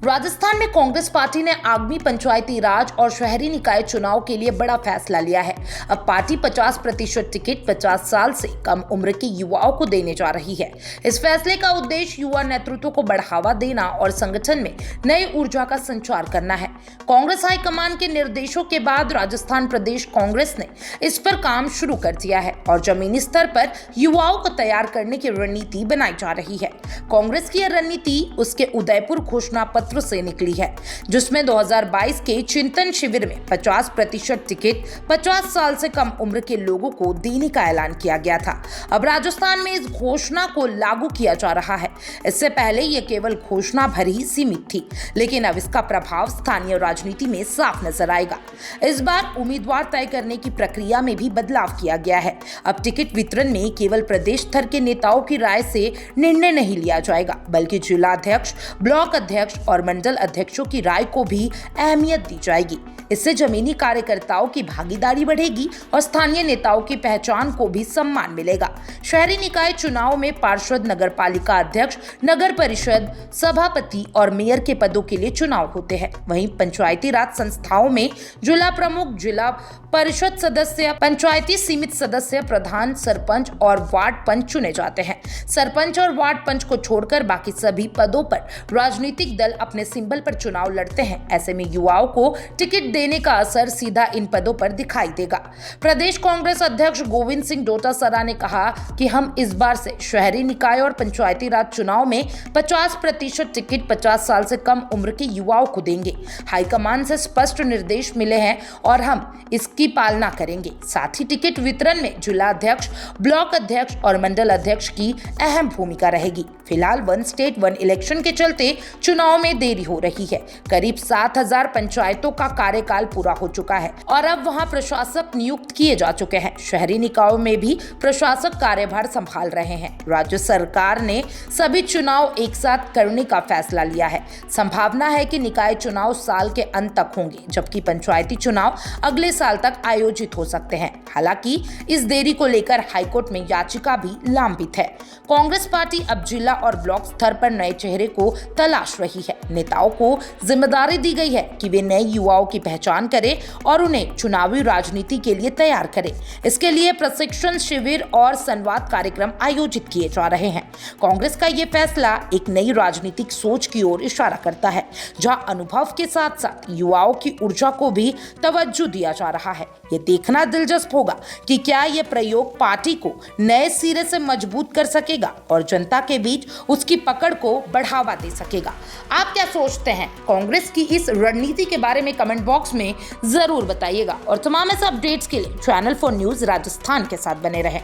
राजस्थान में कांग्रेस पार्टी ने आगामी पंचायती राज और शहरी निकाय चुनाव के लिए बड़ा फैसला लिया है। अब पार्टी 50% टिकट 50 साल से कम उम्र के युवाओं को देने जा रही है। इस फैसले का उद्देश्य युवा नेतृत्व को बढ़ावा देना और संगठन में नई ऊर्जा का संचार करना है। कांग्रेस हाईकमान के निर्देशों के बाद राजस्थान प्रदेश कांग्रेस ने इस पर काम शुरू कर दिया है और जमीनी स्तर पर युवाओं को तैयार करने की रणनीति बनाई जा रही है। कांग्रेस की यह रणनीति उसके उदयपुर घोषणा पत्र से निकली है, जिसमें 2022 के चिंतन शिविर में 50% टिकट 50 साल से कम उम्र के लोगों को देने का ऐलान किया गया था। अब राजस्थान में इस घोषणा को लागू किया जा रहा है। इससे पहले यह केवल घोषणा भर ही सीमित थी, लेकिन अब इसका प्रभाव स्थानीय राजनीति में साफ नजर आएगा। इस बार उम्मीदवार तय करने की प्रक्रिया में भी बदलाव किया गया है। अब टिकट वितरण में केवल प्रदेश स्तर के नेताओं की राय से निर्णय नहीं लिया जाएगा, बल्कि जिलाध्यक्ष, ब्लॉक अध्यक्ष और मंडल अध्यक्षों की राय को भी अहमियत दी जाएगी। इससे जमीनी कार्यकर्ताओं की भागीदारी बढ़ेगी और स्थानीय नेताओं की पहचान को भी सम्मान मिलेगा। शहरी निकाय चुनाव में पार्षद, नगरपालिका अध्यक्ष, नगर परिषद सभापति और मेयर के पदों के लिए चुनाव होते हैं। वहीं पंचायती राज संस्थाओं में जिला प्रमुख, जिला परिषद सदस्य, पंचायती समिति सदस्य, प्रधान, सरपंच और वार्ड पंच चुने जाते हैं। सरपंच और वार्ड पंच को छोड़कर बाकी सभी पदों पर राजनीतिक दल अपने सिंबल पर चुनाव लड़ते हैं। ऐसे में युवाओं को टिकट देने का असर सीधा इन पदों पर दिखाई देगा। प्रदेश कांग्रेस अध्यक्ष गोविंद सिंह डोटासरा ने कहा कि हम इस बार से शहरी निकाय और पंचायती राज चुनाव में 50% टिकट 50 साल से कम उम्र के युवाओं को देंगे। हाईकमान से स्पष्ट निर्देश मिले हैं और हम इसकी पालना करेंगे। साथ ही टिकट वितरण में जिला अध्यक्ष, ब्लॉक अध्यक्ष और मंडल अध्यक्ष की अहम भूमिका रहेगी। फिलहाल वन स्टेट वन इलेक्शन के चलते चुनाव में देरी हो रही है। करीब 7000 पंचायतों का कार्यकाल पूरा हो चुका है और अब वहां प्रशासक नियुक्त किए जा चुके हैं। शहरी निकायों में भी प्रशासक कार्यभार संभाल रहे हैं। राज्य सरकार ने सभी चुनाव एक साथ करने का फैसला लिया है। संभावना है कि निकाय चुनाव साल के अंत तक होंगे, जबकि पंचायती चुनाव अगले साल तक आयोजित हो सकते हैं। हालांकि इस देरी को लेकर हाईकोर्ट में याचिका भी लंबित है। कांग्रेस पार्टी अब जिला और ब्लॉक स्तर पर नए चेहरे को तलाश रही है। नेताओं को जिम्मेदारी दी गई है कि वे नए युवाओं की पहचान करें और उन्हें चुनावी राजनीति के लिए तैयार करें। इसके लिए प्रशिक्षण शिविर और संवाद कार्यक्रम आयोजित किए जा रहे हैं। कांग्रेस का ये फैसला एक नई राजनीतिक सोच की ओर इशारा करता है, जहां अनुभव के साथ साथ युवाओं की ऊर्जा को भी तवज्जो दिया जा रहा है। ये देखना दिलचस्प होगा कि क्या यह प्रयोग पार्टी को नए सिरे से मजबूत कर सकेगा और जनता के बीच उसकी पकड़ को बढ़ावा दे सकेगा। आप क्या सोचते हैं कांग्रेस की इस रणनीति के बारे में? कमेंट बॉक्स में जरूर बताइएगा और तमाम ऐसे अपडेट्स के लिए चैनल 4 न्यूज़ राजस्थान के साथ बने रहें।